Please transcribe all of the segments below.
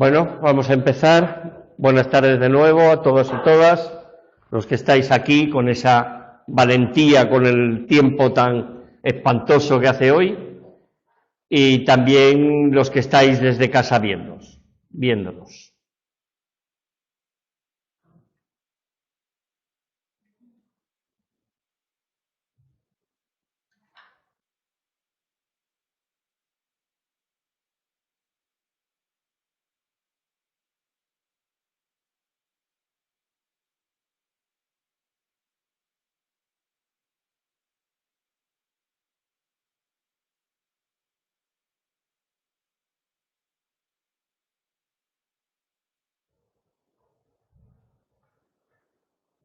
Bueno, vamos a empezar. Buenas tardes de nuevo a todos y todas, los que estáis aquí con esa valentía, con el tiempo tan espantoso que hace hoy, y también los que estáis desde casa viéndonos.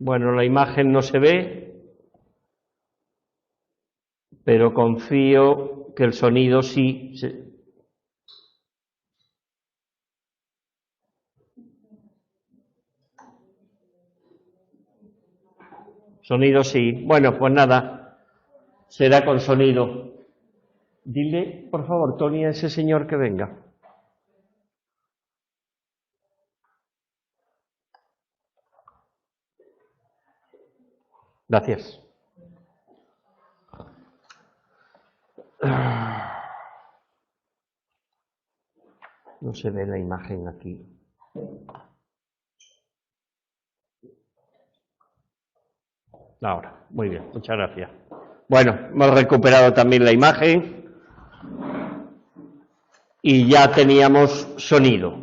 Bueno, la imagen no se ve, pero confío que el sonido sí. Sonido sí. Bueno, pues nada, será con sonido. Dile, por favor, Tony, a ese señor que venga. Gracias. No se ve la imagen aquí. Ahora, muy bien, muchas gracias. Bueno, hemos recuperado también la imagen y ya teníamos sonido.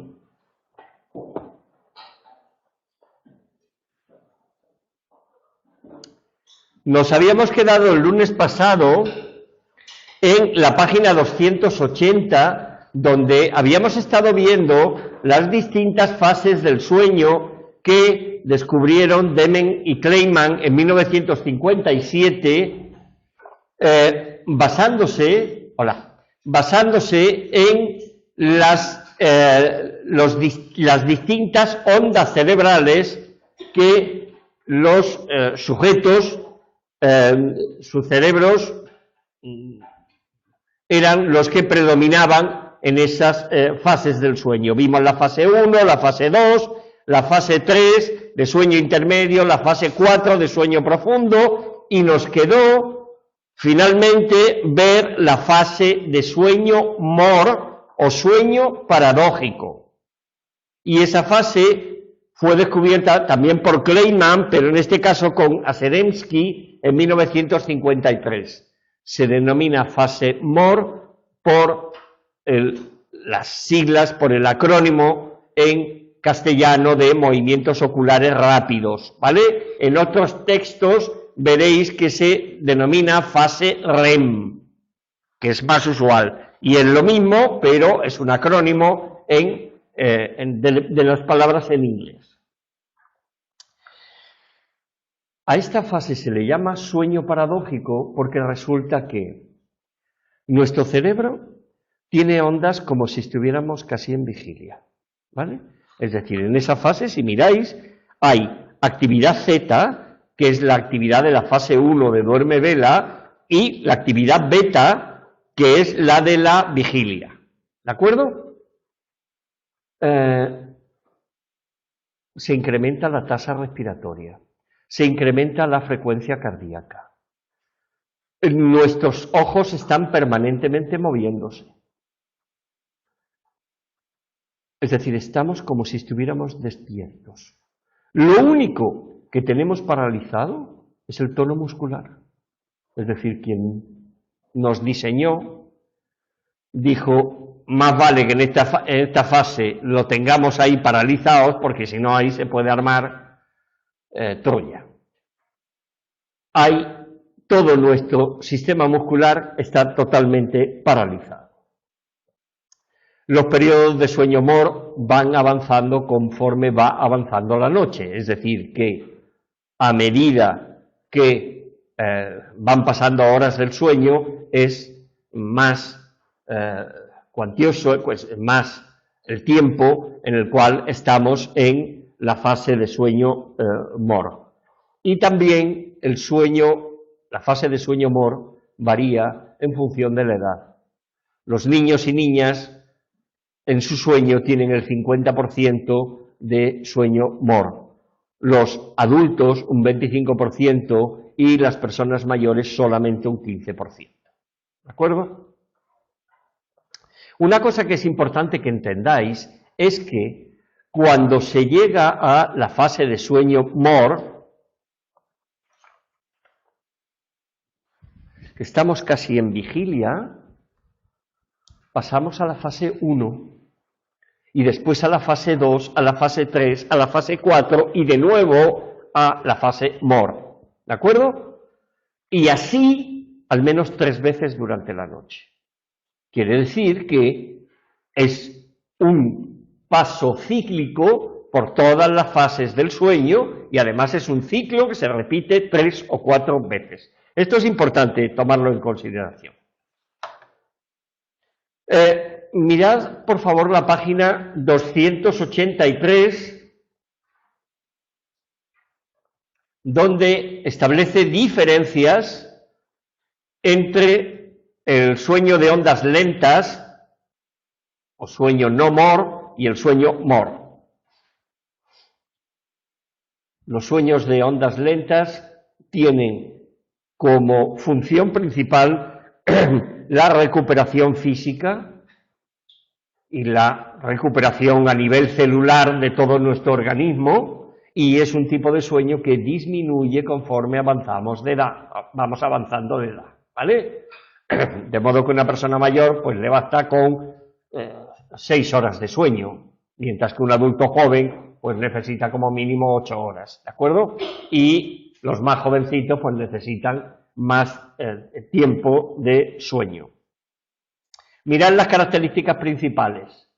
Nos habíamos quedado el lunes pasado en la página 280, donde habíamos estado viendo las distintas fases del sueño que descubrieron Demen y Kleinman en 1957, basándose en las distintas ondas cerebrales que los sujetos, sus cerebros, eran los que predominaban en esas fases del sueño. Vimos la fase 1, la fase 2, la fase 3 de sueño intermedio, la fase 4 de sueño profundo, y nos quedó finalmente ver la fase de sueño MOR o sueño paradójico. Y esa fase fue descubierta también por Kleinman, pero en este caso con Asedemsky en 1953. Se denomina fase MOR por las siglas, por el acrónimo en castellano de movimientos oculares rápidos, ¿vale? En otros textos veréis que se denomina fase REM, que es más usual, y es lo mismo, pero es un acrónimo de las palabras en inglés. A esta fase se le llama sueño paradójico porque resulta que nuestro cerebro tiene ondas como si estuviéramos casi en vigilia, ¿vale? Es decir, en esa fase, si miráis, hay actividad Z, que es la actividad de la fase 1 de duerme-vela, y la actividad beta, que es la de la vigilia. ¿De acuerdo? Se incrementa la tasa respiratoria, se incrementa la frecuencia cardíaca. Nuestros ojos están permanentemente moviéndose. Es decir, estamos como si estuviéramos despiertos. Lo único que tenemos paralizado es el tono muscular. Es decir, quien nos diseñó dijo, más vale que en esta fase lo tengamos ahí paralizados, porque si no ahí se puede armar Troya. Todo nuestro sistema muscular está totalmente paralizado. Los periodos de sueño MOR van avanzando conforme va avanzando la noche, es decir, que a medida que van pasando horas del sueño es más cuantioso, pues más el tiempo en el cual estamos en la fase de sueño MOR. Y también la fase de sueño MOR varía en función de la edad. Los niños y niñas en su sueño tienen el 50% de sueño MOR. Los adultos un 25% y las personas mayores solamente un 15%. ¿De acuerdo? Una cosa que es importante que entendáis es que cuando se llega a la fase de sueño MOR, estamos casi en vigilia, pasamos a la fase 1 y después a la fase 2, a la fase 3, a la fase 4 y de nuevo a la fase MOR. ¿De acuerdo? Y así al menos 3 veces durante la noche. Quiere decir que es un paso cíclico por todas las fases del sueño y además es un ciclo que se repite 3 o 4 veces. Esto es importante tomarlo en consideración. Mirad, por favor, la página 283, donde establece diferencias entre el sueño de ondas lentas, o sueño no MOR, y el sueño MOR. Los sueños de ondas lentas tienen como función principal la recuperación física y la recuperación a nivel celular de todo nuestro organismo, y es un tipo de sueño que disminuye conforme avanzamos de edad, vamos avanzando de edad, ¿vale? De modo que una persona mayor pues le basta con 6 horas de sueño, mientras que un adulto joven pues necesita como mínimo 8 horas, ¿de acuerdo? Y los más jovencitos pues necesitan más tiempo de sueño. Mirad las características principales.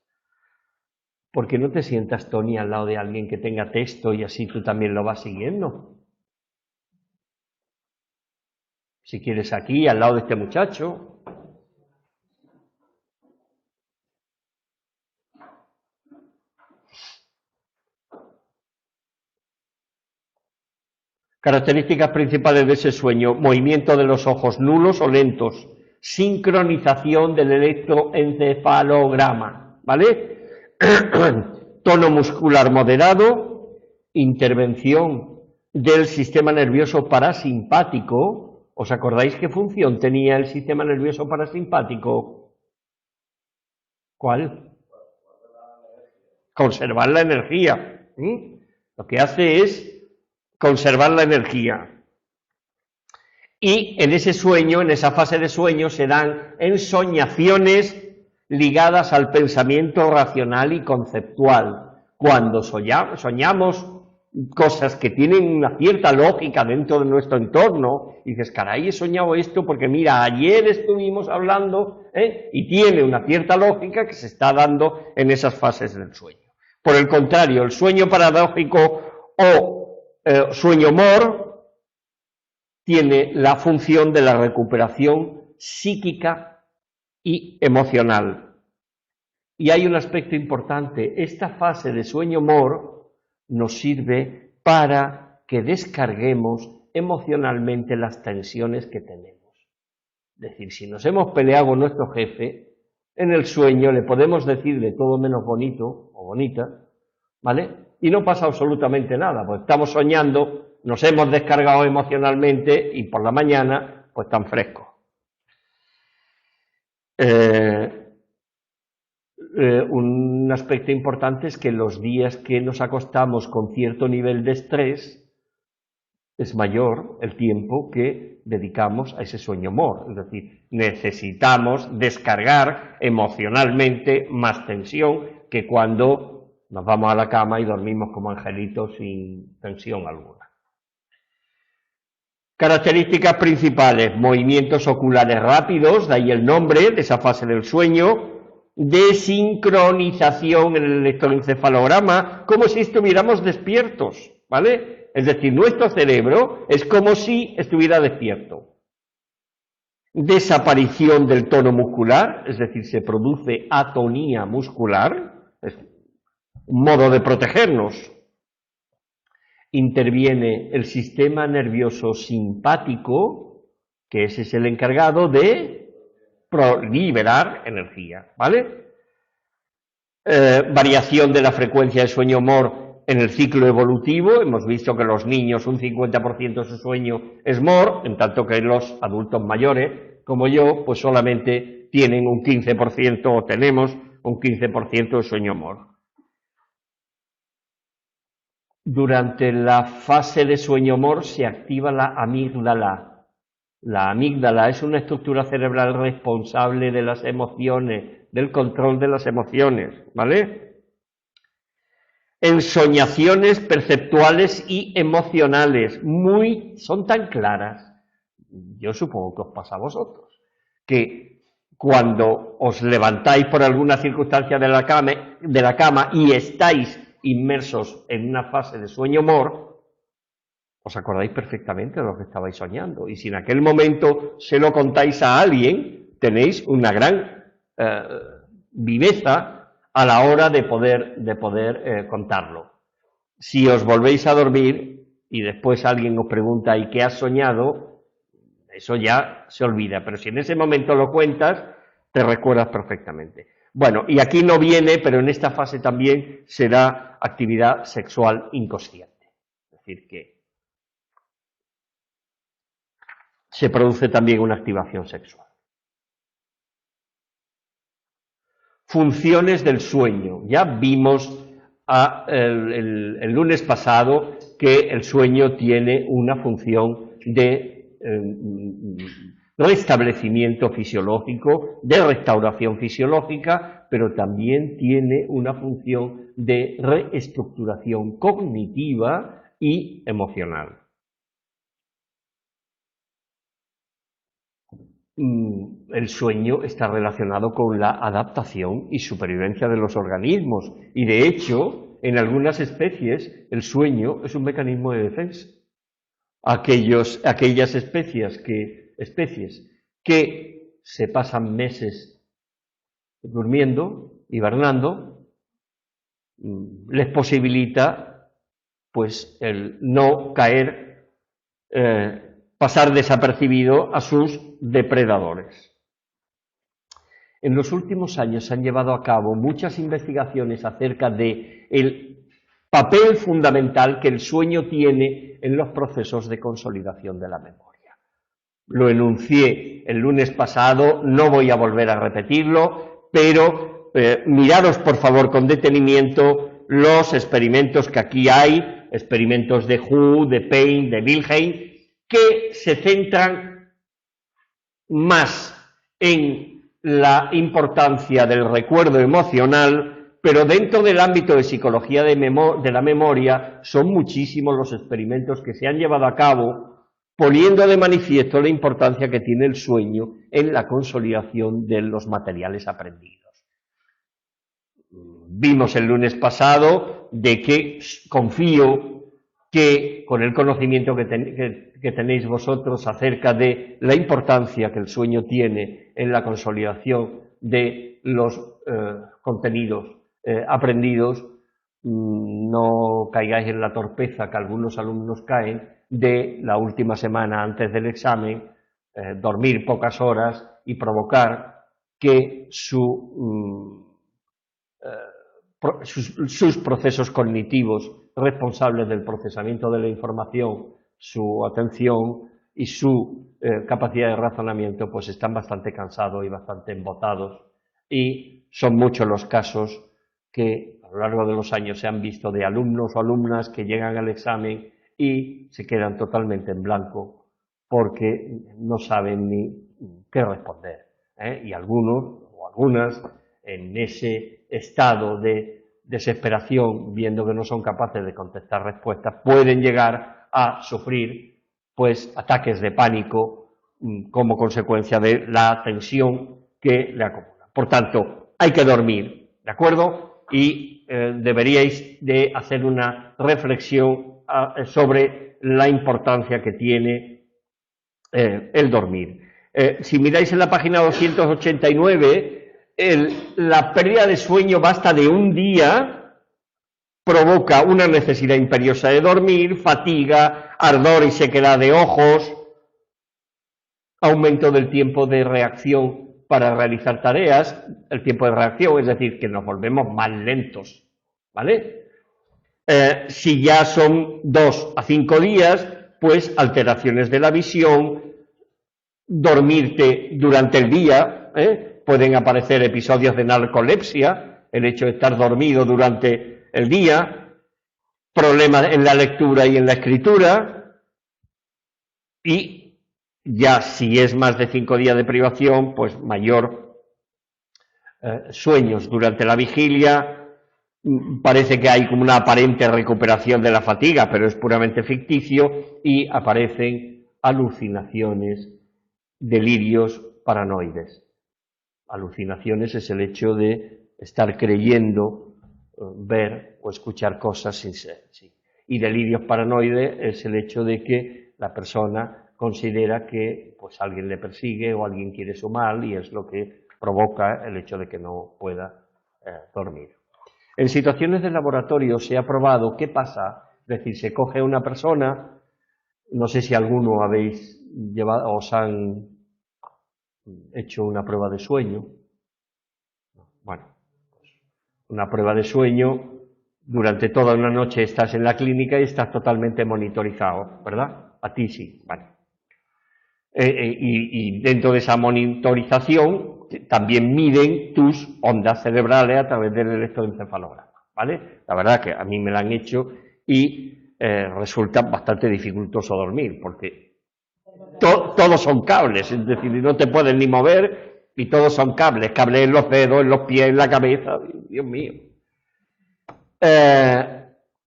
¿Por qué no te sientas, Tony, al lado de alguien que tenga texto y así tú también lo vas siguiendo? Si quieres aquí, al lado de este muchacho. Características principales de ese sueño: movimiento de los ojos nulos o lentos, sincronización del electroencefalograma, ¿vale? Tono muscular moderado, intervención del sistema nervioso parasimpático. ¿Os acordáis qué función tenía el sistema nervioso parasimpático? ¿Cuál? Conservar la energía. Lo que hace es conservar la energía. Y en ese sueño, en esa fase de sueño, se dan ensoñaciones ligadas al pensamiento racional y conceptual. Cuando soñamos cosas que tienen una cierta lógica dentro de nuestro entorno, y dices, caray, he soñado esto porque mira, ayer estuvimos hablando, y tiene una cierta lógica que se está dando en esas fases del sueño. Por el contrario, el sueño paradójico o sueño MOR tiene la función de la recuperación psíquica y emocional. Y hay un aspecto importante: esta fase de sueño MOR nos sirve para que descarguemos emocionalmente las tensiones que tenemos. Es decir, si nos hemos peleado con nuestro jefe, en el sueño le podemos decir de todo menos bonito o bonita, ¿vale? Y no pasa absolutamente nada, pues estamos soñando, nos hemos descargado emocionalmente y por la mañana pues tan frescos. Un aspecto importante es que los días que nos acostamos con cierto nivel de estrés es mayor el tiempo que dedicamos a ese sueño MOR, es decir, necesitamos descargar emocionalmente más tensión que cuando nos vamos a la cama y dormimos como angelitos sin tensión alguna. Características principales: movimientos oculares rápidos, de ahí el nombre de esa fase del sueño, desincronización en el electroencefalograma, como si estuviéramos despiertos, ¿vale? Es decir, nuestro cerebro es como si estuviera despierto. Desaparición del tono muscular, es decir, se produce atonía muscular, es un modo de protegernos. Interviene el sistema nervioso simpático, que ese es el encargado de liberar energía, ¿vale? variación de la frecuencia de sueño-MOR en el ciclo evolutivo. Hemos visto que los niños un 50% de su sueño es MOR, en tanto que los adultos mayores, como yo, pues solamente tienen un 15% o tenemos un 15% de sueño MOR. Durante la fase de sueño MOR se activa la amígdala. La amígdala es una estructura cerebral responsable de las emociones, del control de las emociones, ¿vale? Ensoñaciones perceptuales y emocionales, son tan claras, yo supongo que os pasa a vosotros, que cuando os levantáis por alguna circunstancia de la cama y estáis inmersos en una fase de sueño MOR, os acordáis perfectamente de lo que estabais soñando, y si en aquel momento se lo contáis a alguien, tenéis una gran viveza a la hora de poder contarlo. Si os volvéis a dormir y después alguien os pregunta ¿y qué has soñado?, eso ya se olvida, pero si en ese momento lo cuentas, te recuerdas perfectamente. Bueno, y aquí no viene, pero en esta fase también será actividad sexual inconsciente. Es decir, que se produce también una activación sexual. Funciones del sueño. Ya vimos el lunes pasado que el sueño tiene una función de restablecimiento fisiológico, de restauración fisiológica, pero también tiene una función de reestructuración cognitiva y emocional. El sueño está relacionado con la adaptación y supervivencia de los organismos, y de hecho, en algunas especies, el sueño es un mecanismo de defensa. Aquellas especies que se pasan meses durmiendo, hibernando, les posibilita pues el no caer, pasar desapercibido a sus depredadores. En los últimos años se han llevado a cabo muchas investigaciones acerca del papel fundamental que el sueño tiene en los procesos de consolidación de la memoria. Lo enuncié el lunes pasado, no voy a volver a repetirlo, pero miraros por favor con detenimiento los experimentos que aquí hay, experimentos de Hu, de Payne, de Wilhelm, que se centran más en la importancia del recuerdo emocional, pero dentro del ámbito de psicología de la memoria son muchísimos los experimentos que se han llevado a cabo poniendo de manifiesto la importancia que tiene el sueño en la consolidación de los materiales aprendidos. Vimos el lunes pasado de que confío que con el conocimiento que tenéis vosotros acerca de la importancia que el sueño tiene en la consolidación de los contenidos aprendidos, no caigáis en la torpeza que algunos alumnos caen de la última semana antes del examen, dormir pocas horas y provocar que sus procesos cognitivos responsables del procesamiento de la información, su atención y su capacidad de razonamiento, pues están bastante cansados y bastante embotados, y son muchos los casos que a lo largo de los años se han visto de alumnos o alumnas que llegan al examen y se quedan totalmente en blanco porque no saben ni qué responder, y algunos o algunas en ese estado de desesperación, viendo que no son capaces de contestar respuestas, pueden llegar a sufrir pues ataques de pánico como consecuencia de la tensión que le acumula. Por tanto, hay que dormir, ¿de acuerdo? Y deberíais de hacer una reflexión sobre la importancia que tiene el dormir. Si miráis en la página 289, la pérdida de sueño basta de un día provoca una necesidad imperiosa de dormir, fatiga, ardor y sequedad de ojos, aumento del tiempo de reacción para realizar tareas, el tiempo de reacción, es decir, que nos volvemos más lentos, ¿vale? Si ya son 2 a 5 días, pues alteraciones de la visión, dormirte durante el día, pueden aparecer episodios de narcolepsia, el hecho de estar dormido durante el día, problemas en la lectura y en la escritura, y ya si es más de 5 días de privación, pues mayor sueños durante la vigilia. Parece que hay como una aparente recuperación de la fatiga, pero es puramente ficticio, y aparecen alucinaciones, delirios paranoides. Alucinaciones es el hecho de estar creyendo ver o escuchar cosas sin ser. Sí. Y delirios paranoides es el hecho de que la persona considera que pues alguien le persigue o alguien quiere su mal, y es lo que provoca el hecho de que no pueda dormir. En situaciones de laboratorio se ha probado qué pasa, es decir, se coge a una persona, no sé si alguno habéis llevado, os han hecho una prueba de sueño. Bueno, pues una prueba de sueño, durante toda una noche estás en la clínica y estás totalmente monitorizado, ¿verdad? A ti sí, vale. Y dentro de esa monitorización también miden tus ondas cerebrales a través del electroencefalograma, ¿vale? La verdad que a mí me la han hecho y resulta bastante dificultoso dormir, porque todos son cables, es decir, no te puedes ni mover y todos son cables en los dedos, en los pies, en la cabeza, Dios mío.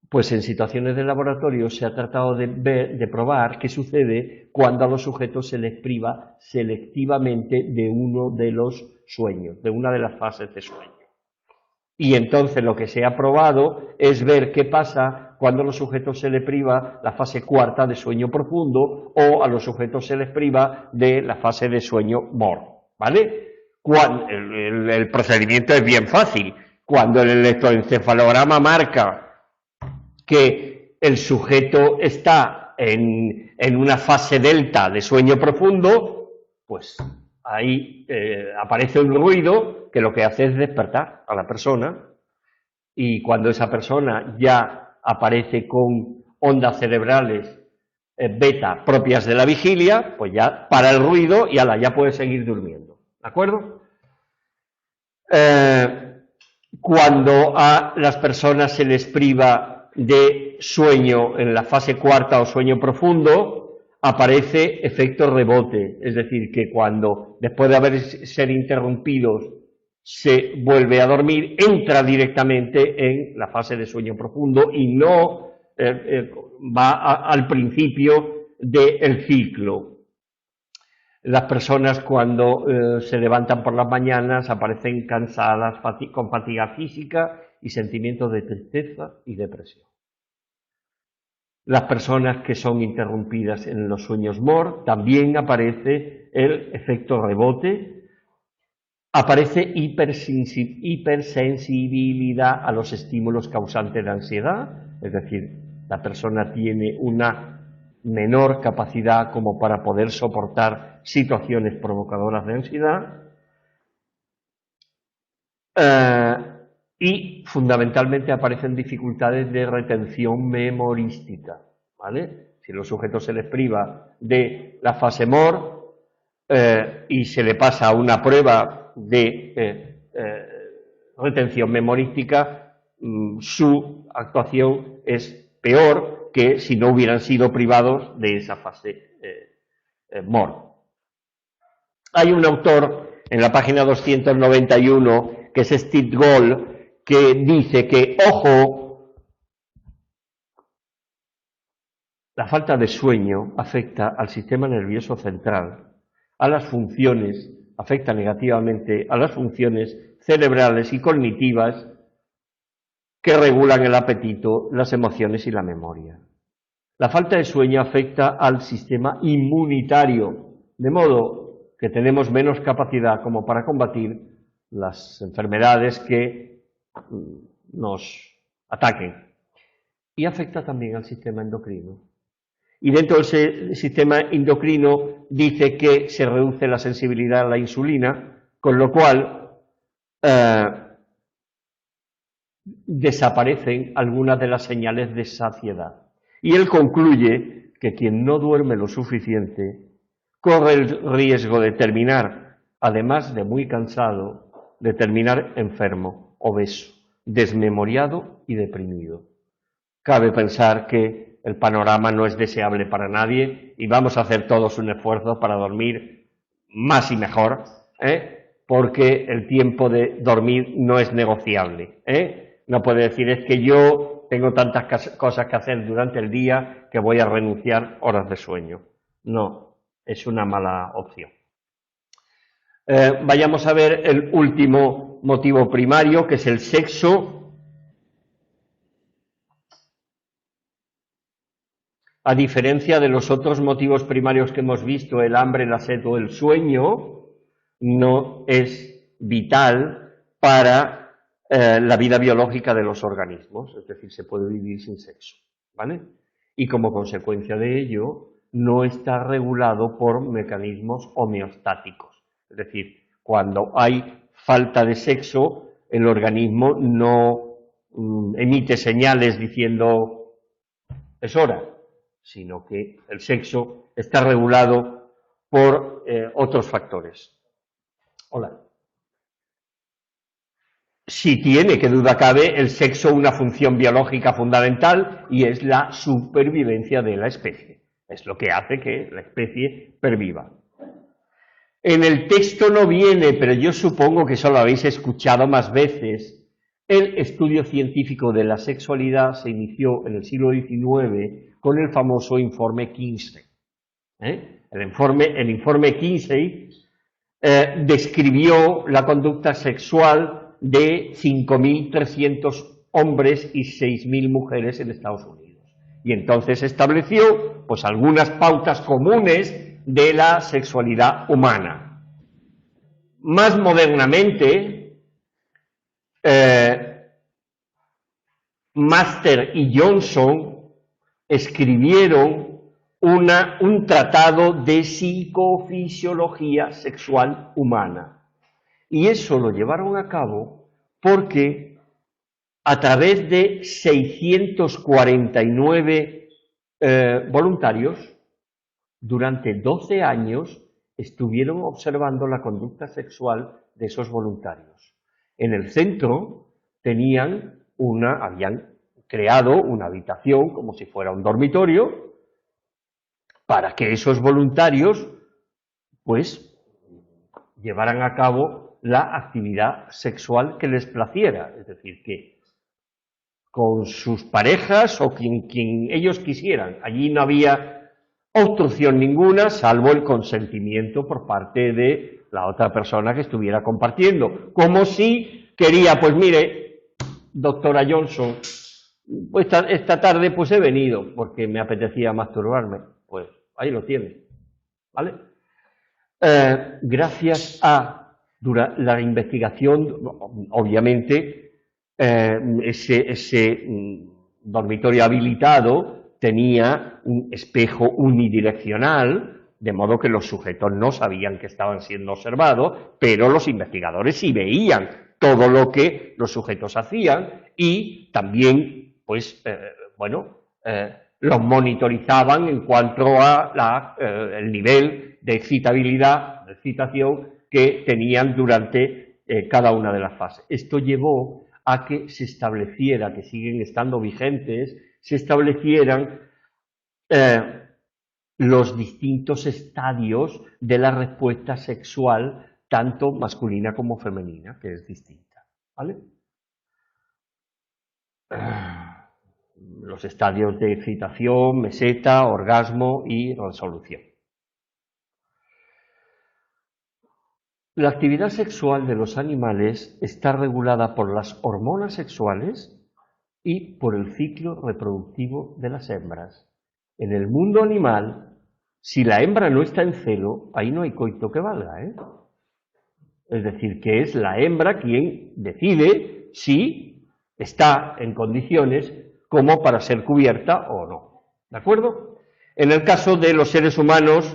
Pues en situaciones de laboratorio se ha tratado de probar qué sucede cuando a los sujetos se les priva selectivamente de uno de los sueños, de una de las fases de sueño. Y entonces lo que se ha probado es ver qué pasa cuando a los sujetos se les priva la fase cuarta de sueño profundo, o a los sujetos se les priva de la fase de sueño MOR, ¿vale? El procedimiento es bien fácil. Cuando el electroencefalograma marca que el sujeto está en una fase delta de sueño profundo, pues ahí aparece un ruido que lo que hace es despertar a la persona, y cuando esa persona ya aparece con ondas cerebrales beta propias de la vigilia, pues ya para el ruido y ya puede seguir durmiendo, ¿de acuerdo? Cuando a las personas se les priva de sueño en la fase cuarta o sueño profundo, aparece efecto rebote, es decir, que cuando después de haber ser interrumpidos se vuelve a dormir, entra directamente en la fase de sueño profundo y no va al principio del ciclo. Las personas cuando se levantan por las mañanas aparecen cansadas, con fatiga física y sentimientos de tristeza y depresión. Las personas que son interrumpidas en los sueños MOR, también aparece el efecto rebote, aparece hipersensibilidad a los estímulos causantes de ansiedad, es decir, la persona tiene una menor capacidad como para poder soportar situaciones provocadoras de ansiedad, y fundamentalmente aparecen dificultades de retención memorística, ¿vale? Si los sujetos se les priva de la fase MOR y se le pasa a una prueba de retención memorística, su actuación es peor que si no hubieran sido privados de esa fase MOR. Hay un autor en la página 291, que es Steve Gold, que dice que, ojo, la falta de sueño afecta al sistema nervioso central, a las funciones, afecta negativamente a las funciones cerebrales y cognitivas que regulan el apetito, las emociones y la memoria. La falta de sueño afecta al sistema inmunitario, de modo que tenemos menos capacidad como para combatir las enfermedades que nos ataquen. Y afecta también al sistema endocrino. Y dentro del sistema endocrino dice que se reduce la sensibilidad a la insulina, Con lo cual, desaparecen algunas de las señales de saciedad. Y él concluye que quien no duerme lo suficiente corre el riesgo de terminar, además de muy cansado, de terminar enfermo, obeso, desmemoriado y deprimido. Cabe pensar que el panorama no es deseable para nadie y vamos a hacer todos un esfuerzo para dormir más y mejor, porque el tiempo de dormir no es negociable. No puede decir, es que yo tengo tantas cosas que hacer durante el día que voy a renunciar horas de sueño. No, es una mala opción. Vayamos a ver el último motivo primario, que es el sexo. A diferencia de los otros motivos primarios que hemos visto, el hambre, la sed o el sueño, no es vital para la vida biológica de los organismos, es decir, se puede vivir sin sexo, ¿vale? Y como consecuencia de ello, no está regulado por mecanismos homeostáticos, es decir, cuando hay falta de sexo, el organismo no emite señales diciendo es hora, sino que el sexo está regulado por otros factores. Hola. Sí tiene, que duda cabe, el sexo una función biológica fundamental y es la supervivencia de la especie. Es lo que hace que la especie perviva. En el texto no viene, pero yo supongo que eso lo habéis escuchado más veces. El estudio científico de la sexualidad se inició en el siglo XIX con el famoso informe Kinsey. El informe Kinsey describió la conducta sexual de 5.300 hombres y 6.000 mujeres en Estados Unidos. Y entonces estableció pues algunas pautas comunes de la sexualidad humana. Más modernamente, Master y Johnson escribieron un tratado de psicofisiología sexual humana. Y eso lo llevaron a cabo porque a través de 649 voluntarios, durante 12 años estuvieron observando la conducta sexual de esos voluntarios. En el centro habían creado una habitación como si fuera un dormitorio para que esos voluntarios pues llevaran a cabo la actividad sexual que les placiera, es decir, que con sus parejas o quien ellos quisieran. Allí no había obstrucción ninguna, salvo el consentimiento por parte de la otra persona que estuviera compartiendo. Como si quería, pues mire, doctora Johnson, esta tarde pues he venido porque me apetecía masturbarme. Pues ahí lo tiene, ¿vale? Gracias a la investigación, obviamente, ese dormitorio habilitado tenía un espejo unidireccional, de modo que los sujetos no sabían que estaban siendo observados, pero los investigadores sí veían todo lo que los sujetos hacían y también, pues, los monitorizaban en cuanto a el nivel de excitabilidad, de excitación que tenían durante cada una de las fases. Esto llevó a que se estableciera, que siguen estando vigentes, se establecieran los distintos estadios de la respuesta sexual, tanto masculina como femenina, que es distinta, ¿vale? Los estadios de excitación, meseta, orgasmo y resolución. La actividad sexual de los animales está regulada por las hormonas sexuales y por el ciclo reproductivo de las hembras. En el mundo animal, si la hembra no está en celo, ahí no hay coito que valga, ¿eh? Es decir, que es la hembra quien decide si está en condiciones como para ser cubierta o no. ¿De acuerdo? En el caso de los seres humanos,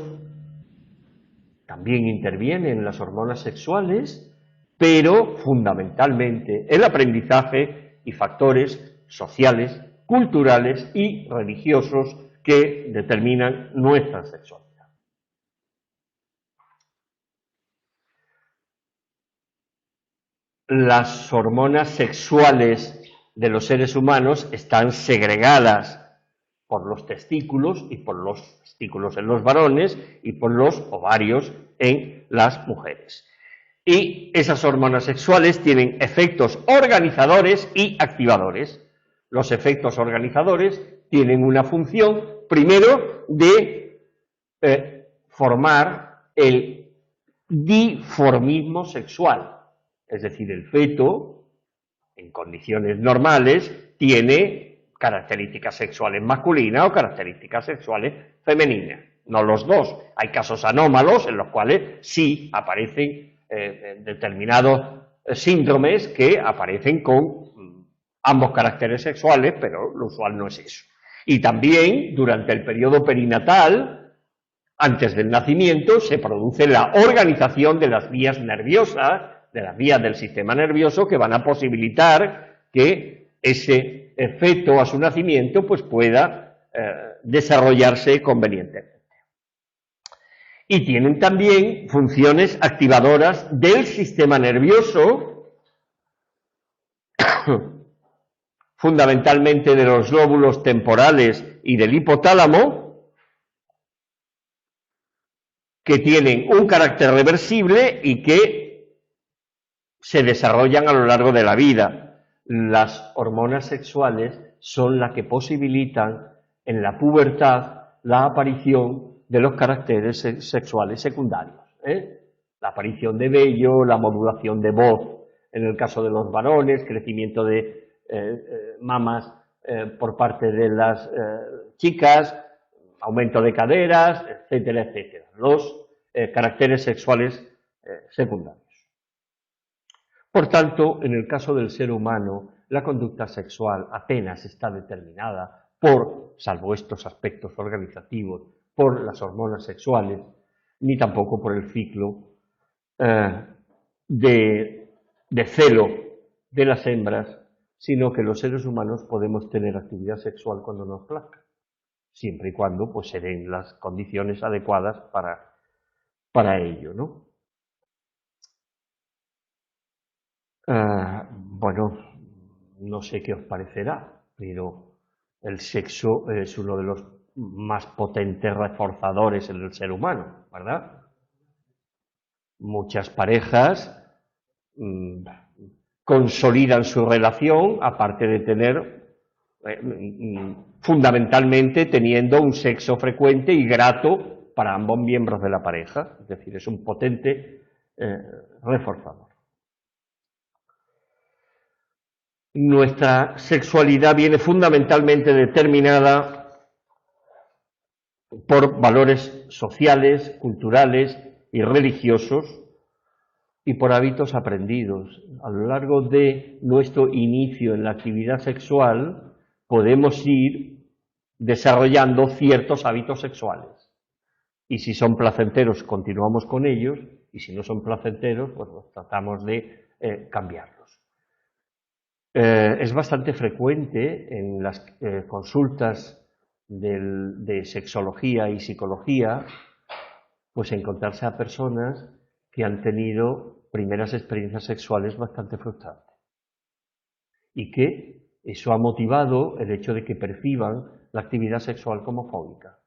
también intervienen las hormonas sexuales, pero fundamentalmente el aprendizaje y factores sociales, culturales y religiosos que determinan nuestra sexualidad. Las hormonas sexuales de los seres humanos están segregadas por los testículos y por los testículos en los varones y por los ovarios en las mujeres. Y esas hormonas sexuales tienen efectos organizadores y activadores. Los efectos organizadores tienen una función, primero, de formar el diformismo sexual. Es decir, el feto, en condiciones normales, tiene características sexuales masculinas o características sexuales femeninas. No los dos. Hay casos anómalos en los cuales sí aparecen determinados síndromes que aparecen con ambos caracteres sexuales, pero lo usual no es eso. Y también, durante el periodo perinatal, antes del nacimiento, se produce la organización de las vías nerviosas, de las vías del sistema nervioso, que van a posibilitar que ese feto a su nacimiento pues pueda desarrollarse convenientemente. Y tienen también funciones activadoras del sistema nervioso, fundamentalmente de los lóbulos temporales y del hipotálamo, que tienen un carácter reversible y que se desarrollan a lo largo de la vida. Las hormonas sexuales son las que posibilitan en la pubertad la aparición de los caracteres sexuales secundarios. La aparición de vello, la modulación de voz en el caso de los varones, crecimiento de mamas por parte de las chicas, aumento de caderas, etcétera, etcétera. Los caracteres sexuales secundarios. Por tanto, en el caso del ser humano, la conducta sexual apenas está determinada por, salvo estos aspectos organizativos, por las hormonas sexuales, ni tampoco por el ciclo de celo de las hembras, sino que los seres humanos podemos tener actividad sexual cuando nos plazca, siempre y cuando pues, se den las condiciones adecuadas para ello, ¿no? Bueno, no sé qué os parecerá, pero el sexo es uno de los más potentes reforzadores en el ser humano, ¿verdad? Muchas parejas consolidan su relación, aparte de tener, fundamentalmente teniendo un sexo frecuente y grato para ambos miembros de la pareja, es decir, es un potente reforzador. Nuestra sexualidad viene fundamentalmente determinada por valores sociales, culturales y religiosos y por hábitos aprendidos. A lo largo de nuestro inicio en la actividad sexual podemos ir desarrollando ciertos hábitos sexuales y si son placenteros continuamos con ellos y si no son placenteros pues tratamos de cambiarlos. Es bastante frecuente en las consultas de sexología y psicología pues encontrarse a personas que han tenido primeras experiencias sexuales bastante frustrantes y que eso ha motivado el hecho de que perciban la actividad sexual como fóbica.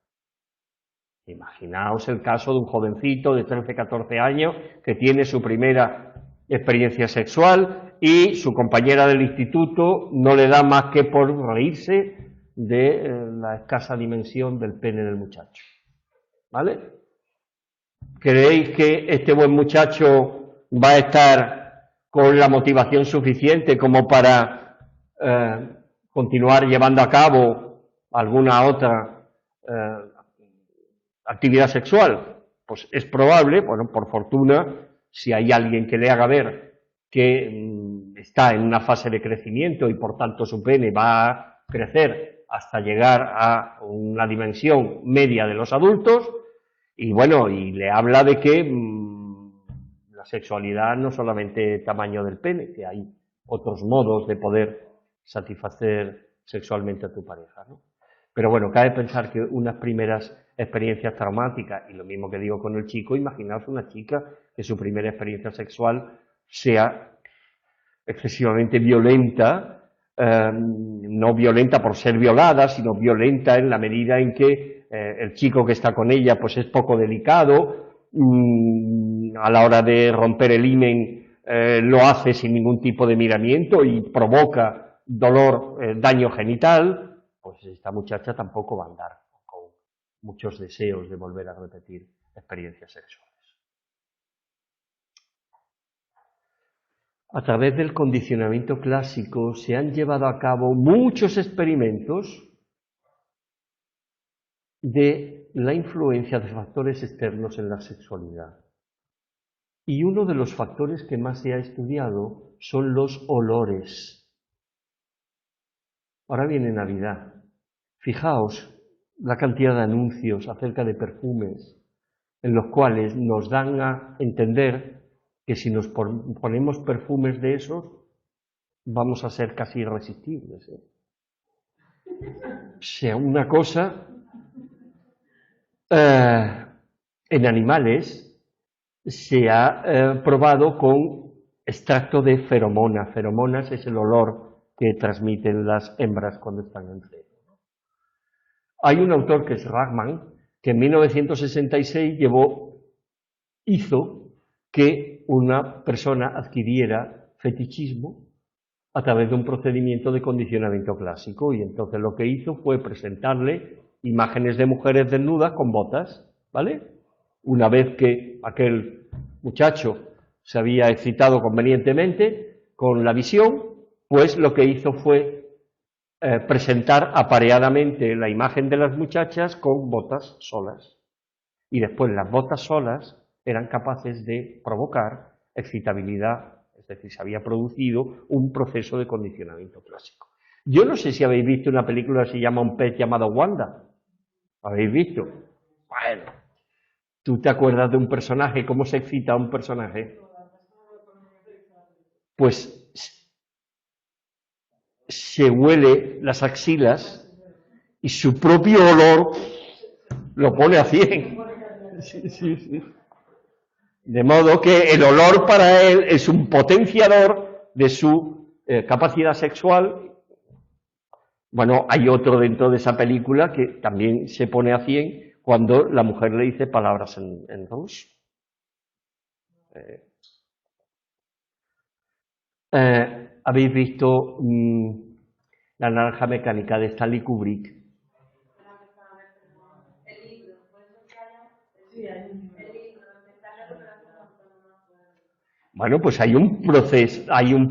Imaginaos el caso de un jovencito de 13, 14 años que tiene su primera experiencia sexual y su compañera del instituto no le da más que por reírse de la escasa dimensión del pene del muchacho. ¿Vale? ¿Creéis que este buen muchacho va a estar con la motivación suficiente como para continuar llevando a cabo alguna otra actividad sexual? Pues es probable, bueno, por fortuna, si hay alguien que le haga ver que está en una fase de crecimiento y por tanto su pene va a crecer hasta llegar a una dimensión media de los adultos, Y bueno, y le habla de que la sexualidad no solamente tamaño del pene, que hay otros modos de poder satisfacer sexualmente a tu pareja, ¿no? Pero bueno, cabe pensar que unas primeras experiencias traumáticas, y lo mismo que digo con el chico, imaginaos una chica que su primera experiencia sexual sea excesivamente violenta, no violenta por ser violada, sino violenta en la medida en que el chico que está con ella pues es poco delicado, a la hora de romper el himen lo hace sin ningún tipo de miramiento y provoca dolor, daño genital, pues esta muchacha tampoco va a andar con muchos deseos de volver a repetir experiencias sexuales. A través del condicionamiento clásico se han llevado a cabo muchos experimentos de la influencia de factores externos en la sexualidad. Y uno de los factores que más se ha estudiado son los olores. Ahora viene Navidad. Fijaos la cantidad de anuncios acerca de perfumes en los cuales nos dan a entender que si nos ponemos perfumes de esos, vamos a ser casi irresistibles. O sea, una cosa, en animales se ha probado con extracto de feromona. Feromonas es el olor que transmiten las hembras cuando están en celo. Hay un autor que es Rachman, que en 1966 hizo que una persona adquiriera fetichismo a través de un procedimiento de condicionamiento clásico, y entonces lo que hizo fue presentarle imágenes de mujeres desnudas con botas, ¿vale? Una vez que aquel muchacho se había excitado convenientemente con la visión, pues lo que hizo fue presentar apareadamente la imagen de las muchachas con botas solas. Y después las botas solas eran capaces de provocar excitabilidad, es decir, se había producido un proceso de condicionamiento clásico. Yo no sé si habéis visto una película que se llama Un pez llamado Wanda. ¿Habéis visto? Bueno, ¿tú te acuerdas de un personaje? ¿Cómo se excita un personaje? Pues se huele las axilas y su propio olor lo pone a 100. Sí. De modo que el olor para él es un potenciador de su capacidad sexual. Bueno, hay otro dentro de esa película que también se pone a 100 cuando la mujer le dice palabras en ruso. ¿Habéis visto La naranja mecánica de Stanley Kubrick? Bueno, pues hay un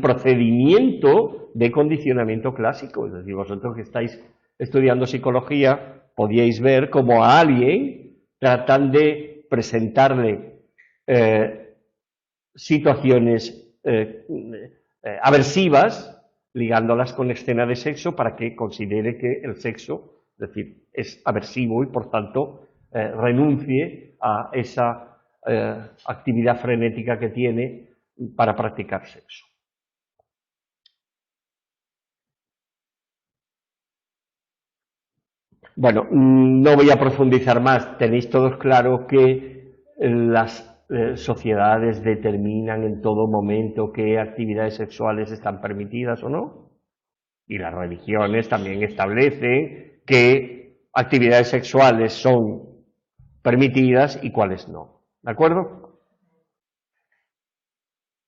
procedimiento de condicionamiento clásico. Es decir, vosotros que estáis estudiando psicología, podíais ver cómo a alguien tratan de presentarle situaciones aversivas, ligándolas con escena de sexo para que considere que el sexo, es decir, es aversivo y por tanto renuncie a esa actividad frenética que tiene para practicar sexo. Bueno, no voy a profundizar más, tenéis todos claro que las sociedades determinan en todo momento qué actividades sexuales están permitidas o no, y las religiones también establecen qué actividades sexuales son permitidas y cuáles no, ¿de acuerdo?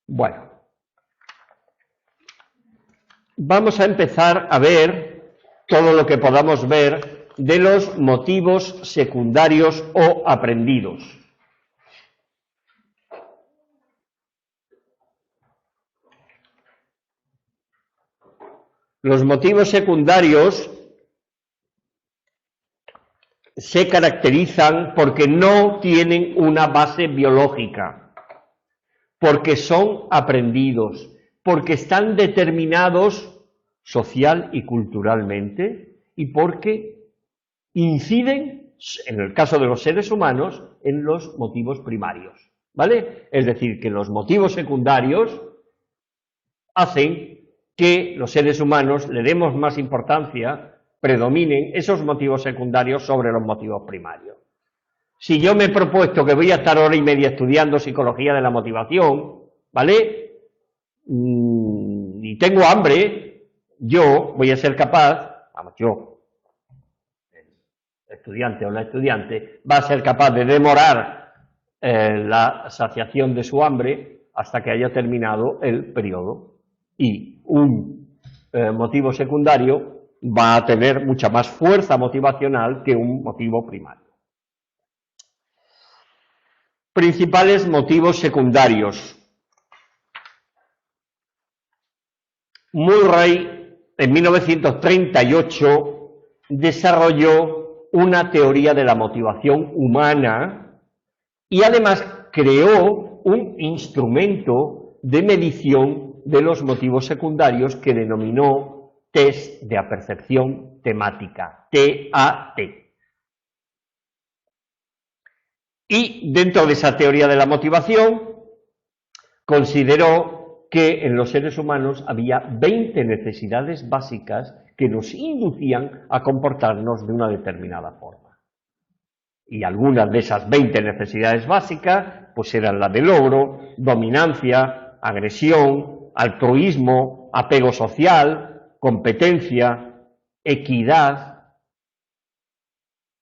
Bueno, vamos a empezar a ver todo lo que podamos ver de los motivos secundarios o aprendidos. Los motivos secundarios se caracterizan porque no tienen una base biológica, porque son aprendidos, porque están determinados social y culturalmente y porque inciden en el caso de los seres humanos, en los motivos primarios, ¿vale? Es decir, que los motivos secundarios hacen que los seres humanos le demos más importancia, predominen esos motivos secundarios sobre los motivos primarios. Si yo me he propuesto que voy a estar hora y media estudiando psicología de la motivación, ¿vale? Y tengo hambre, yo voy a ser capaz, vamos, yo, el estudiante o la estudiante, va a ser capaz de demorar la saciación de su hambre hasta que haya terminado el periodo. Y un motivo secundario va a tener mucha más fuerza motivacional que un motivo primario. Principales motivos secundarios. Murray, en 1938, desarrolló una teoría de la motivación humana y además creó un instrumento de medición de los motivos secundarios que denominó test de apercepción temática, TAT. Y dentro de esa teoría de la motivación, consideró que en los seres humanos había 20 necesidades básicas que nos inducían a comportarnos de una determinada forma. Y algunas de esas 20 necesidades básicas, pues eran la de logro, dominancia, agresión, altruismo, apego social, competencia, equidad,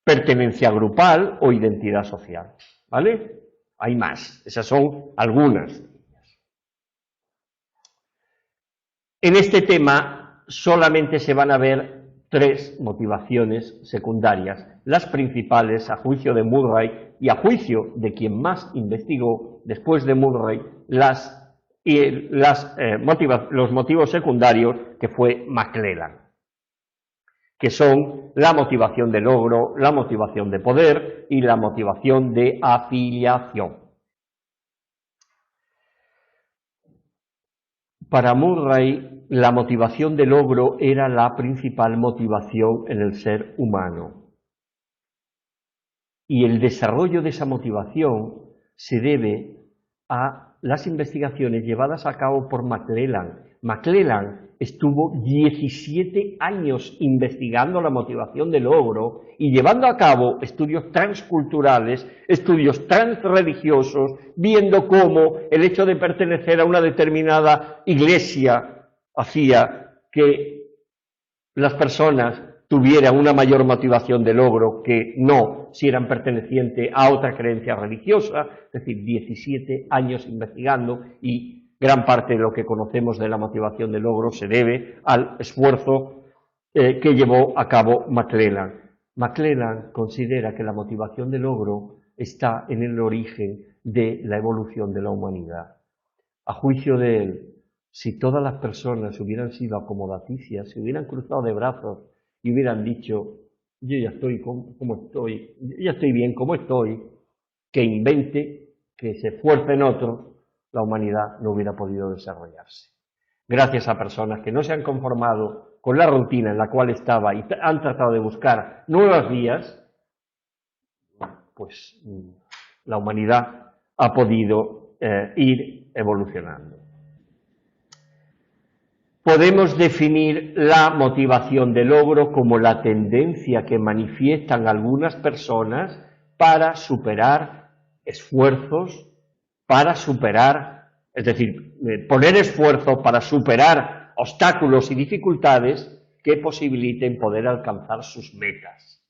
pertenencia grupal o identidad social, ¿vale? Hay más, esas son algunas. En este tema solamente se van a ver 3 motivaciones secundarias, las principales a juicio de Murray y a juicio de quien más investigó después de Murray los motivos secundarios, que fue McClelland, que son la motivación de logro, la motivación de poder y la motivación de afiliación. Para Murray, la motivación de logro era la principal motivación en el ser humano. Y el desarrollo de esa motivación se debe a las investigaciones llevadas a cabo por McClelland. McClelland estuvo 17 años investigando la motivación de logro y llevando a cabo estudios transculturales, estudios transreligiosos, viendo cómo el hecho de pertenecer a una determinada iglesia hacía que las personas tuvieran una mayor motivación de logro que no si eran pertenecientes a otra creencia religiosa, es decir, 17 años investigando, y gran parte de lo que conocemos de la motivación de logro se debe al esfuerzo que llevó a cabo McClelland. McClelland considera que la motivación de logro está en el origen de la evolución de la humanidad. A juicio de él, si todas las personas hubieran sido acomodaticias, se hubieran cruzado de brazos y hubieran dicho, yo ya estoy como estoy, yo ya estoy bien como estoy, que invente, que se esfuercen otros, la humanidad no hubiera podido desarrollarse. Gracias a personas que no se han conformado con la rutina en la cual estaba y han tratado de buscar nuevas vías, pues la humanidad ha podido ir evolucionando. Podemos definir la motivación de logro como la tendencia que manifiestan algunas personas para superar esfuerzos, es decir, poner esfuerzo para superar obstáculos y dificultades que posibiliten poder alcanzar sus metas.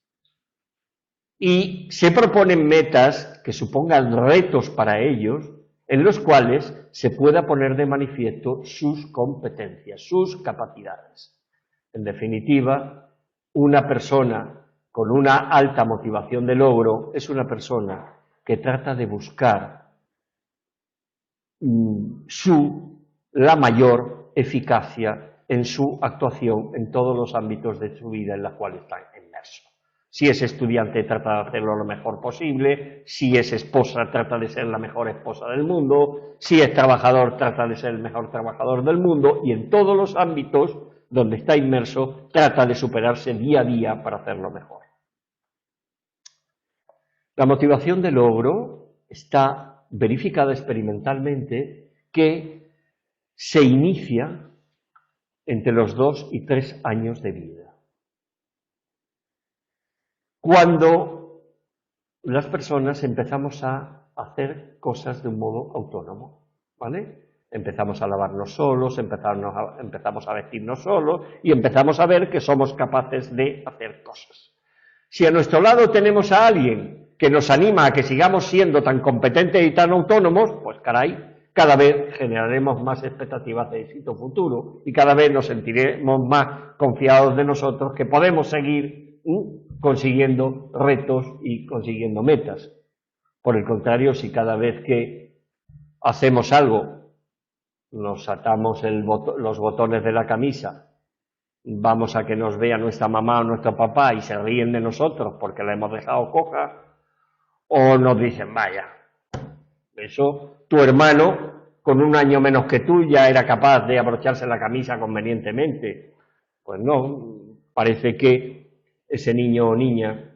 Y se proponen metas que supongan retos para ellos, en los cuales se pueda poner de manifiesto sus competencias, sus capacidades. En definitiva, una persona con una alta motivación de logro es una persona que trata de buscar la mayor eficacia en su actuación en todos los ámbitos de su vida en los cuales está inmerso. Si es estudiante, trata de hacerlo lo mejor posible. Si es esposa, trata de ser la mejor esposa del mundo. Si es trabajador, trata de ser el mejor trabajador del mundo. Y en todos los ámbitos donde está inmerso, trata de superarse día a día para hacerlo mejor. La motivación de logro está verificada experimentalmente que se inicia entre los 2 y 3 años de vida. Cuando las personas empezamos a hacer cosas de un modo autónomo, ¿vale? Empezamos a lavarnos solos, empezamos a vestirnos solos y empezamos a ver que somos capaces de hacer cosas. Si a nuestro lado tenemos a alguien que nos anima a que sigamos siendo tan competentes y tan autónomos, pues caray, cada vez generaremos más expectativas de éxito futuro y cada vez nos sentiremos más confiados de nosotros que podemos seguir consiguiendo retos y consiguiendo metas. Por el contrario, si cada vez que hacemos algo nos atamos los botones de la camisa, vamos a que nos vea nuestra mamá o nuestro papá y se ríen de nosotros porque la hemos dejado coja, o nos dicen, vaya, eso, tu hermano, con 1 año menos que tú, ya era capaz de abrocharse la camisa convenientemente. Pues no, parece que ese niño o niña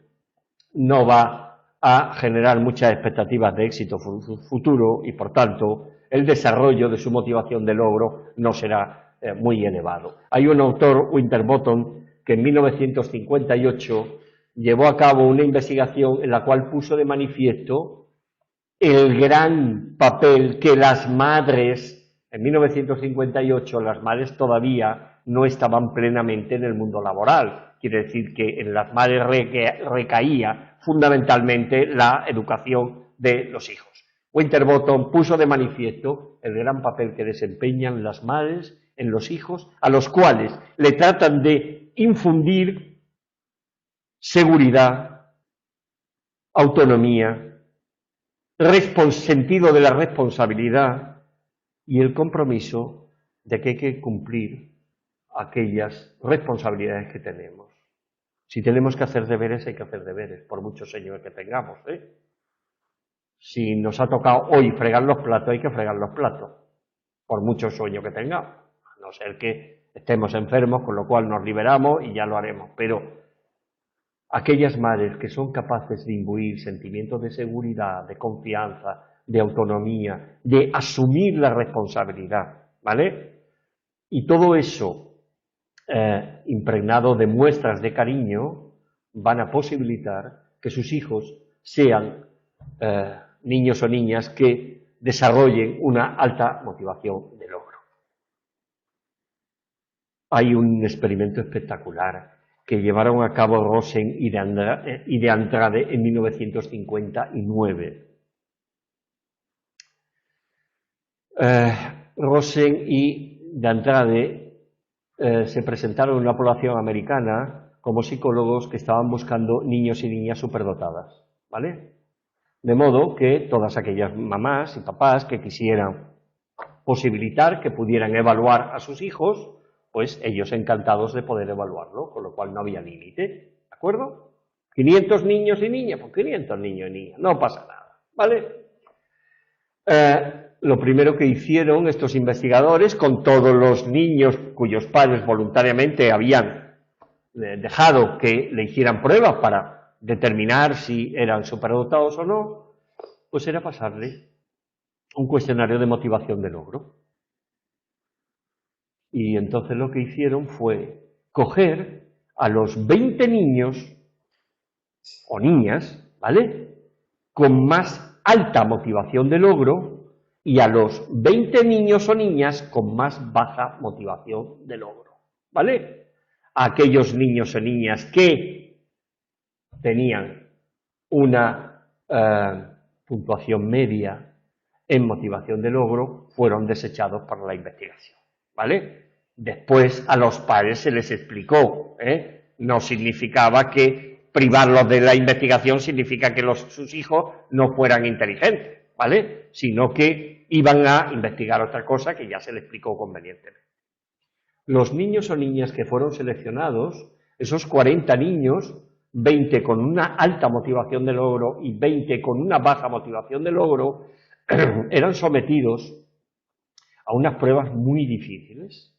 no va a generar muchas expectativas de éxito futuro y, por tanto, el desarrollo de su motivación de logro no será muy elevado. Hay un autor, Winterbottom, que en 1958 llevó a cabo una investigación en la cual puso de manifiesto el gran papel que las madres, en 1958 las madres todavía no estaban plenamente en el mundo laboral. Quiere decir que en las madres recaía fundamentalmente la educación de los hijos. Winterbottom puso de manifiesto el gran papel que desempeñan las madres en los hijos, a los cuales le tratan de infundir seguridad, autonomía, sentido de la responsabilidad y el compromiso de que hay que cumplir aquellas responsabilidades que tenemos. Si tenemos que hacer deberes, hay que hacer deberes, por muchos años que tengamos, ¿eh? Si nos ha tocado hoy fregar los platos, hay que fregar los platos, por mucho sueño que tengamos, a no ser que estemos enfermos, con lo cual nos liberamos y ya lo haremos, pero aquellas madres que son capaces de imbuir sentimientos de seguridad, de confianza, de autonomía, de asumir la responsabilidad, ¿vale? Y todo eso impregnado de muestras de cariño van a posibilitar que sus hijos sean niños o niñas que desarrollen una alta motivación de logro. Hay un experimento espectacular que llevaron a cabo Rosen y de Andrade en 1959. Rosen y de Andrade se presentaron en una población americana como psicólogos que estaban buscando niños y niñas superdotadas, ¿vale? De modo que todas aquellas mamás y papás que quisieran posibilitar que pudieran evaluar a sus hijos, pues ellos encantados de poder evaluarlo, con lo cual no había límite, ¿de acuerdo? 500 niños y niñas, pues 500 niños y niñas, no pasa nada, ¿vale? Lo primero que hicieron estos investigadores con todos los niños cuyos padres voluntariamente habían dejado que le hicieran pruebas para determinar si eran superdotados o no, pues era pasarle un cuestionario de motivación de logro. Y entonces lo que hicieron fue coger a los 20 niños o niñas, ¿vale?, con más alta motivación de logro y a los 20 niños o niñas con más baja motivación de logro, ¿vale? A aquellos niños o niñas que tenían una puntuación media en motivación de logro fueron desechados por la investigación, ¿vale? Después a los padres se les explicó, no significaba que privarlos de la investigación significa que sus hijos no fueran inteligentes, ¿vale? Sino que iban a investigar otra cosa que ya se les explicó convenientemente. Los niños o niñas que fueron seleccionados, esos 40 niños, 20 con una alta motivación de logro y 20 con una baja motivación de logro, eran sometidos a unas pruebas muy difíciles.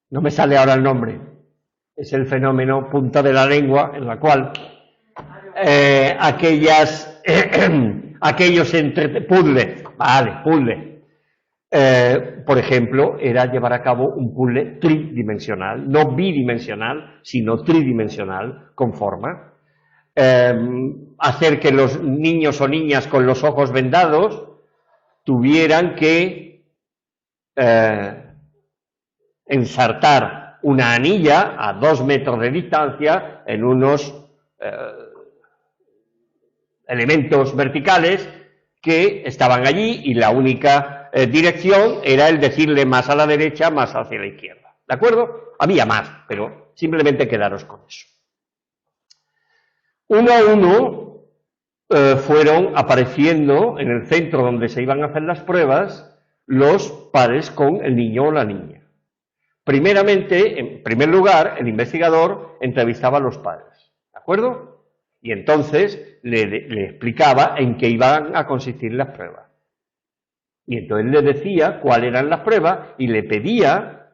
no me sale ahora el nombre, es el fenómeno punta de la lengua en la cual aquellos puzzles, por ejemplo, era llevar a cabo un puzzle tridimensional, no bidimensional, sino tridimensional, con forma. Hacer que los niños o niñas con los ojos vendados tuvieran que ensartar una anilla a 2 metros de distancia en unos elementos verticales que estaban allí y la única dirección era el decirle más a la derecha, más hacia la izquierda. ¿De acuerdo? Había más, pero simplemente quedaros con eso. Uno a uno fueron apareciendo en el centro donde se iban a hacer las pruebas los padres con el niño o la niña. Primeramente, en primer lugar, el investigador entrevistaba a los padres, ¿de acuerdo? Y entonces le explicaba en qué iban a consistir las pruebas. Y entonces le decía cuáles eran las pruebas y le pedía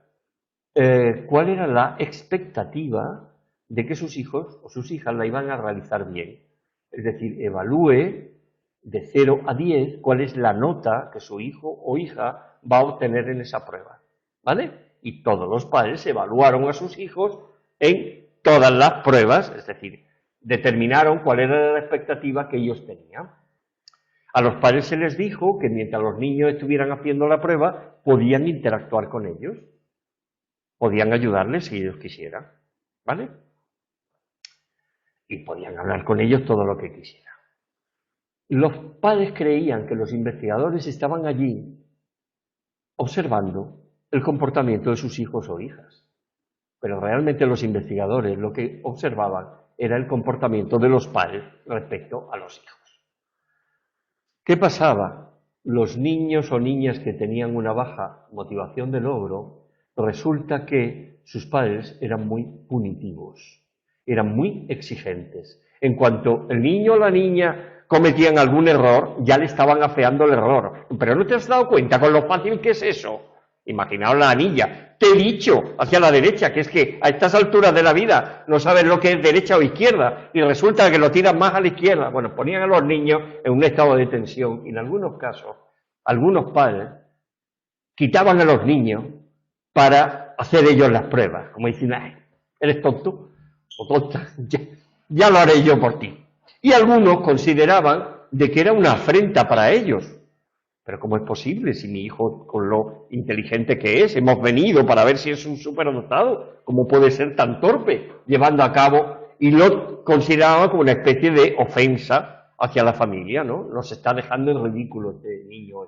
cuál era la expectativa de que sus hijos o sus hijas la iban a realizar bien. Es decir, evalúe de 0 a 10 cuál es la nota que su hijo o hija va a obtener en esa prueba, ¿vale? Y todos los padres evaluaron a sus hijos en todas las pruebas, es decir, determinaron cuál era la expectativa que ellos tenían. A los padres se les dijo que mientras los niños estuvieran haciendo la prueba, podían interactuar con ellos, podían ayudarles si ellos quisieran, ¿vale? Y podían hablar con ellos todo lo que quisieran. Los padres creían que los investigadores estaban allí observando el comportamiento de sus hijos o hijas. Pero realmente los investigadores lo que observaban era el comportamiento de los padres respecto a los hijos. ¿Qué pasaba? Los niños o niñas que tenían una baja motivación de logro, resulta que sus padres eran muy punitivos, eran muy exigentes. En cuanto el niño o la niña cometían algún error, ya le estaban afeando el error. Pero ¿no te has dado cuenta con lo fácil que es eso? Imaginaos la anilla. Te he dicho hacia la derecha, que es que a estas alturas de la vida no sabes lo que es derecha o izquierda, y resulta que lo tiran más a la izquierda. Bueno, ponían a los niños en un estado de tensión, y en algunos casos, algunos padres quitaban a los niños para hacer ellos las pruebas, como dicen, ay, eres tonto o tonta, ya lo haré yo por ti. Y algunos consideraban de que era una afrenta para ellos. Pero ¿cómo es posible si mi hijo, con lo inteligente que es, hemos venido para ver si es un superdotado? ¿Cómo puede ser tan torpe llevando a cabo? Y lo consideraban como una especie de ofensa hacia la familia, ¿no? Nos está dejando en ridículo este niño.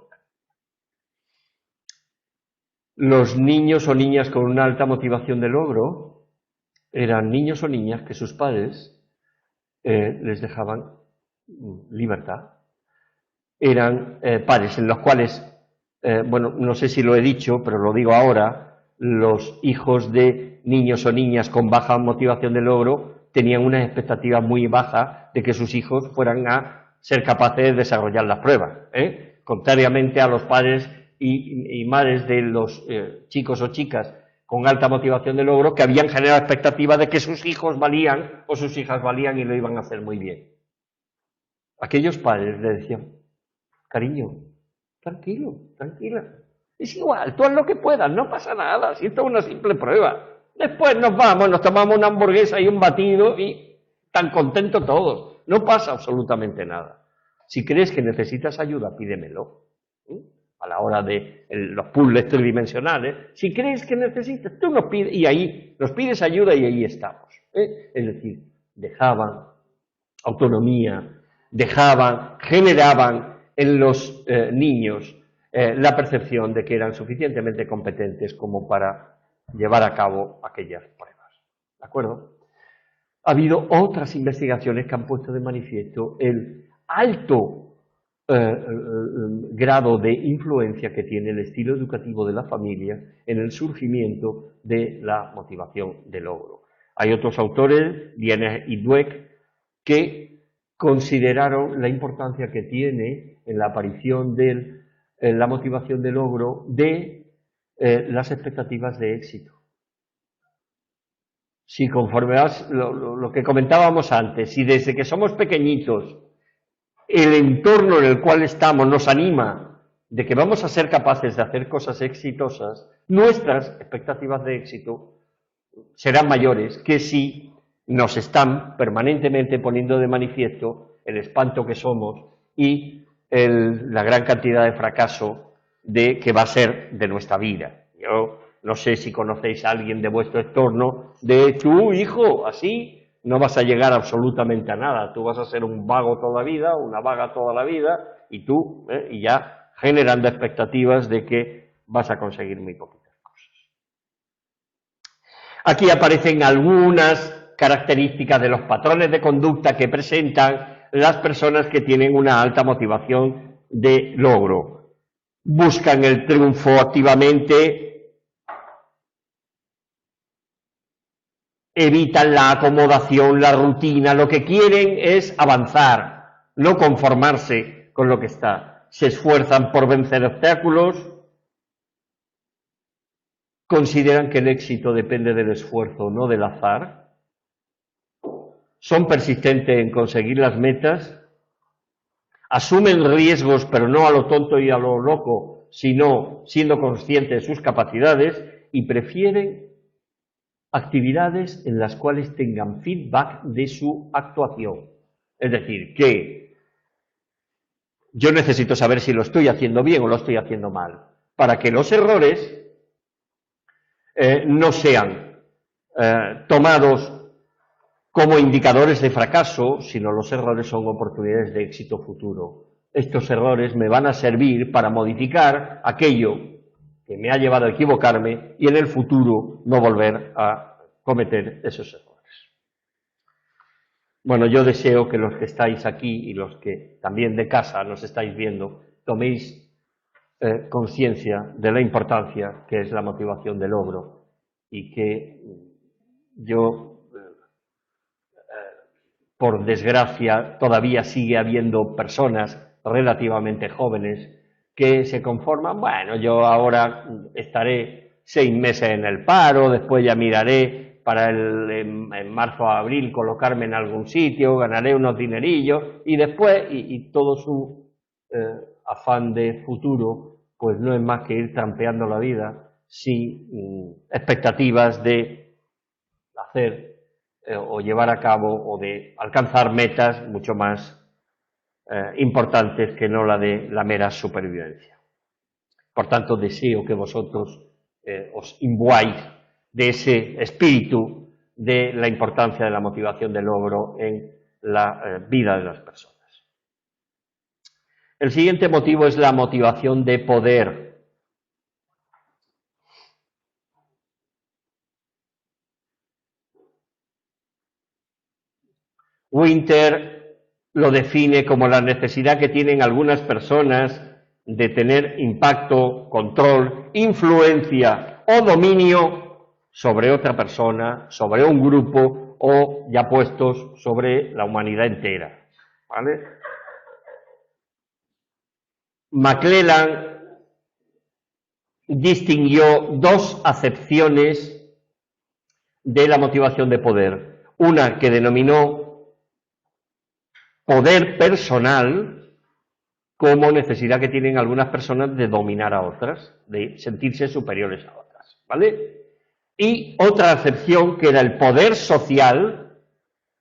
Los niños o niñas con una alta motivación de logro eran niños o niñas que sus padres les dejaban libertad. Eran padres en los cuales, bueno, no sé si lo he dicho, pero lo digo ahora, los hijos de niños o niñas con baja motivación de logro tenían unas expectativas muy bajas de que sus hijos fueran a ser capaces de desarrollar las pruebas, contrariamente a los padres y madres de los chicos o chicas con alta motivación de logro que habían generado expectativas de que sus hijos valían o sus hijas valían y lo iban a hacer muy bien. Aquellos padres le decían, cariño, tranquilo, tranquila, es igual, tú haz lo que puedas, no pasa nada, si esto es una simple prueba. Después nos vamos, nos tomamos una hamburguesa y un batido y tan contentos todos, no pasa absolutamente nada. Si crees que necesitas ayuda, pídemelo. A la hora de los puzzles tridimensionales, si crees que necesitas, tú nos pides, y ahí nos pides ayuda y ahí estamos. Es decir, dejaban autonomía, generaban en los niños la percepción de que eran suficientemente competentes como para llevar a cabo aquellas pruebas. ¿De acuerdo? Ha habido otras investigaciones que han puesto de manifiesto el alto grado de influencia que tiene el estilo educativo de la familia en el surgimiento de la motivación de logro. Hay otros autores, Diener y Dweck, que consideraron la importancia que tiene en la aparición de la motivación de logro de las expectativas de éxito. si conforme lo que comentábamos antes, si desde que somos pequeñitos el entorno en el cual estamos nos anima de que vamos a ser capaces de hacer cosas exitosas, nuestras expectativas de éxito serán mayores que si nos están permanentemente poniendo de manifiesto el espanto que somos y la gran cantidad de fracaso que va a ser de nuestra vida. Yo no sé si conocéis a alguien de vuestro entorno, de tu hijo, así no vas a llegar absolutamente a nada, tú vas a ser un vago toda la vida, una vaga toda la vida, y tú, y ya generando expectativas de que vas a conseguir muy poquitas cosas. Aquí aparecen algunas características de los patrones de conducta que presentan las personas que tienen una alta motivación de logro. Buscan el triunfo activamente, evitan la acomodación, la rutina, lo que quieren es avanzar, no conformarse con lo que está. Se esfuerzan por vencer obstáculos, consideran que el éxito depende del esfuerzo, no del azar, son persistentes en conseguir las metas, asumen riesgos, pero no a lo tonto y a lo loco, sino siendo conscientes de sus capacidades, y prefieren actividades en las cuales tengan feedback de su actuación. Es decir, que yo necesito saber si lo estoy haciendo bien o lo estoy haciendo mal, para que los errores no sean tomados como indicadores de fracaso, sino los errores son oportunidades de éxito futuro. Estos errores me van a servir para modificar aquello que me ha llevado a equivocarme y en el futuro no volver a cometer esos errores. Bueno, yo deseo que los que estáis aquí y los que también de casa nos estáis viendo, toméis conciencia de la importancia que es la motivación de logro y que yo, por desgracia, todavía sigue habiendo personas relativamente jóvenes que se conforman, bueno, yo ahora estaré 6 meses en el paro, después ya miraré para en marzo o abril colocarme en algún sitio, ganaré unos dinerillos y después, y todo su afán de futuro, pues no es más que ir trampeando la vida sin expectativas de hacer o llevar a cabo o de alcanzar metas mucho más importantes que no la de la mera supervivencia. Por tanto, deseo que vosotros os imbuáis de ese espíritu de la importancia de la motivación de logro en la vida de las personas. El siguiente motivo es la motivación de poder. Winter lo define como la necesidad que tienen algunas personas de tener impacto, control, influencia o dominio sobre otra persona, sobre un grupo o, ya puestos, sobre la humanidad entera. ¿Vale? McClellan distinguió 2 acepciones de la motivación de poder. Una que denominó poder personal, como necesidad que tienen algunas personas de dominar a otras, de sentirse superiores a otras, ¿vale? Y otra acepción que era el poder social,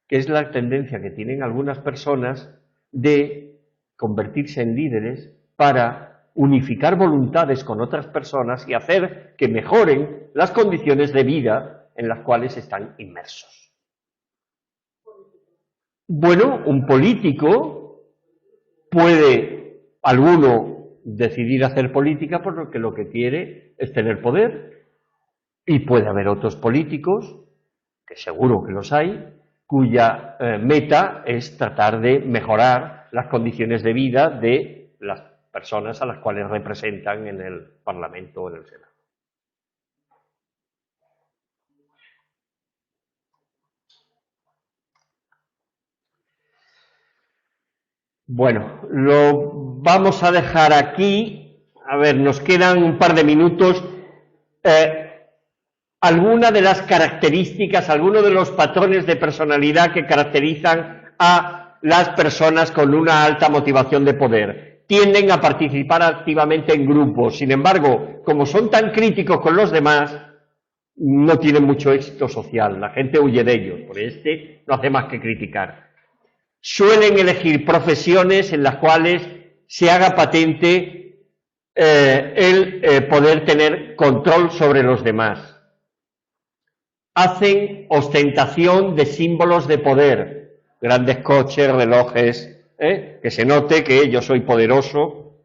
que es la tendencia que tienen algunas personas de convertirse en líderes para unificar voluntades con otras personas y hacer que mejoren las condiciones de vida en las cuales están inmersos. Bueno, un político puede, alguno, decidir hacer política porque lo que quiere es tener poder, y puede haber otros políticos, que seguro que los hay, cuya meta es tratar de mejorar las condiciones de vida de las personas a las cuales representan en el Parlamento o en el Senado. Bueno, lo vamos a dejar aquí. A ver, nos quedan un par de minutos. algunas de las características, algunos de los patrones de personalidad que caracterizan a las personas con una alta motivación de poder. Tienden a participar activamente en grupos, sin embargo, como son tan críticos con los demás, no tienen mucho éxito social, la gente huye de ellos, porque este no hace más que criticar. Suelen elegir profesiones en las cuales se haga patente el poder tener control sobre los demás. Hacen ostentación de símbolos de poder, grandes coches, relojes, que se note que yo soy poderoso.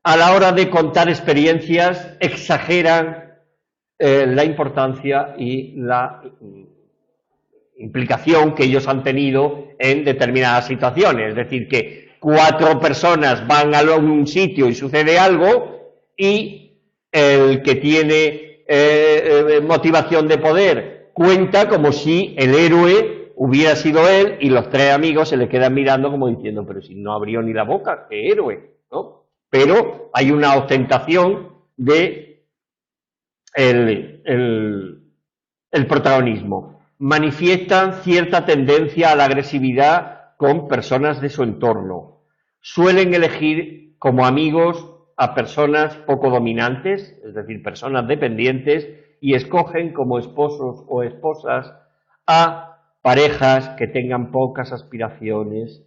A la hora de contar experiencias, exageran la importancia y la implicación que ellos han tenido en determinadas situaciones. Es decir, que 4 personas van a un sitio y sucede algo, y el que tiene motivación de poder cuenta como si el héroe hubiera sido él, y los 3 amigos se le quedan mirando como diciendo, pero si no abrió ni la boca, qué héroe, ¿no? Pero hay una ostentación de el protagonismo. Manifiestan cierta tendencia a la agresividad con personas de su entorno. Suelen elegir como amigos a personas poco dominantes, es decir, personas dependientes, y escogen como esposos o esposas a parejas que tengan pocas aspiraciones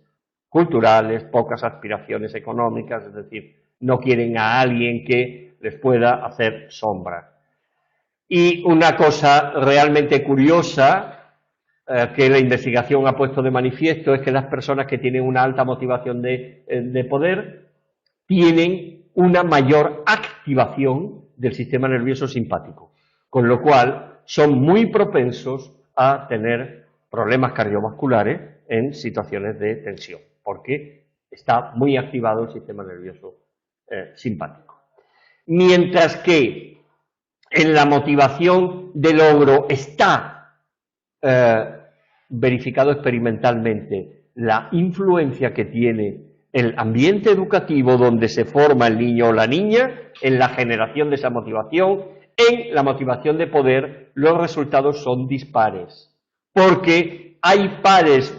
culturales, pocas aspiraciones económicas, es decir, no quieren a alguien que les pueda hacer sombra. Y una cosa realmente curiosa que la investigación ha puesto de manifiesto es que las personas que tienen una alta motivación de poder tienen una mayor activación del sistema nervioso simpático, con lo cual son muy propensos a tener problemas cardiovasculares en situaciones de tensión, porque está muy activado el sistema nervioso simpático. Mientras que en la motivación de logro está verificado experimentalmente la influencia que tiene el ambiente educativo donde se forma el niño o la niña, en la generación de esa motivación, en la motivación de poder, los resultados son dispares. Porque hay padres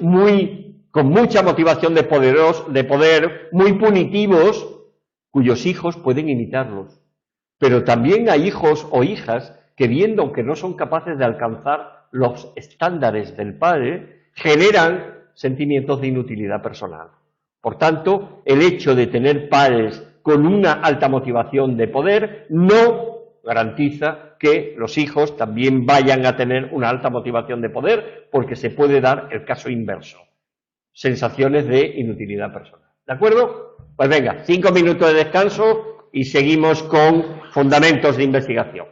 con mucha motivación de poder, muy punitivos, cuyos hijos pueden imitarlos. Pero también hay hijos o hijas que, viendo que no son capaces de alcanzar los estándares del padre, generan sentimientos de inutilidad personal. Por tanto, el hecho de tener padres con una alta motivación de poder no garantiza que los hijos también vayan a tener una alta motivación de poder, porque se puede dar el caso inverso. Sensaciones de inutilidad personal. ¿De acuerdo? Pues venga, 5 minutos de descanso y seguimos con fundamentos de investigación.